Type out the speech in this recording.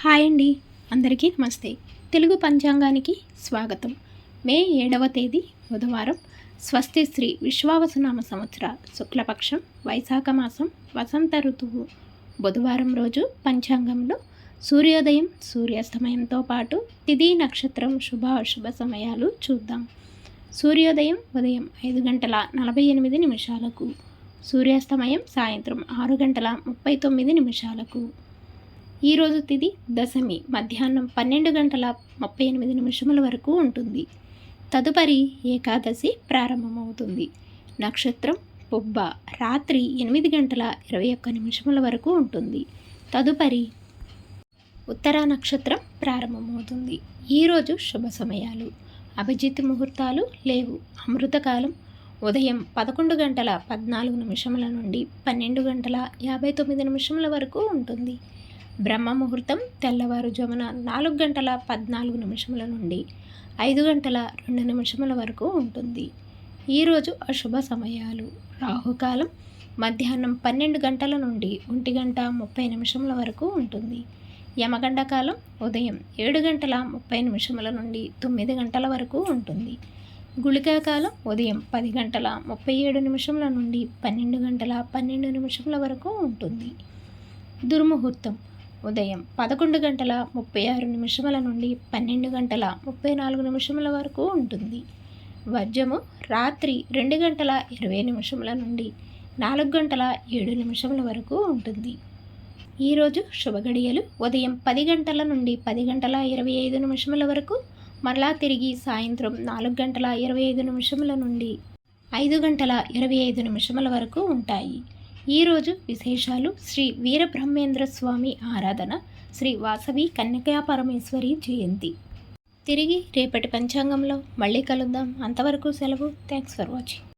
Hi అండి, అందరికీ నమస్తే. తెలుగు పంచాంగానికి స్వాగతం. మే 7వ తేదీ బుధవారం, స్వస్తి శ్రీ విశ్వావసునామ సంవత్సర శుక్లపక్షం వైశాఖ మాసం వసంత ఋతువు బుధవారం రోజు పంచాంగంలో సూర్యోదయం సూర్యాస్తమయంతో పాటు తిథి నక్షత్రం శుభ అశుభ సమయాలు చూద్దాం. సూర్యోదయం ఉదయం 5:48 సూర్యాస్తమయం సాయంత్రం 6:39. ఈరోజు తిథి దశమి మధ్యాహ్నం 12:38 వరకు ఉంటుంది. తదుపరి ఏకాదశి ప్రారంభమవుతుంది. నక్షత్రం పుబ్బ రాత్రి 8:21 వరకు ఉంటుంది. తదుపరి ఉత్తర నక్షత్రం ప్రారంభమవుతుంది. ఈరోజు శుభ సమయాలు అభిజిత్ ముహూర్తాలు లేవు. అమృతకాలం ఉదయం 11:14 నుండి 12:59 వరకు ఉంటుంది. బ్రహ్మ ముహూర్తం తెల్లవారుజామున 4:14 నుండి 5:02 వరకు ఉంటుంది. ఈరోజు అశుభ సమయాలు రాహుకాలం మధ్యాహ్నం 12 గంటల నుండి 1:30 వరకు ఉంటుంది. యమగండ కాలం ఉదయం 7:30 నుండి 9 గంటల వరకు ఉంటుంది. గుళికా కాలం ఉదయం 10:37 నుండి 12:12 వరకు ఉంటుంది. దుర్ముహూర్తం ఉదయం 11:36 నుండి 12:34 వరకు ఉంటుంది. వర్జము రాత్రి 2:20 నుండి 4:07 వరకు ఉంటుంది. ఈరోజు శుభగడియలు ఉదయం 10 గంటల నుండి 10:25 వరకు, మరలా తిరిగి సాయంత్రం 4:25 నుండి 5:25 వరకు ఉంటాయి. ఈరోజు విశేషాలు: శ్రీ వీరబ్రహ్మేంద్ర స్వామి ఆరాధన, శ్రీ వాసవి కన్యకా పరమేశ్వరి జయంతి. తిరిగి రేపటి పంచాంగంలో మళ్ళీ కలుద్దాం. అంతవరకు సెలవు. Thanks for watching.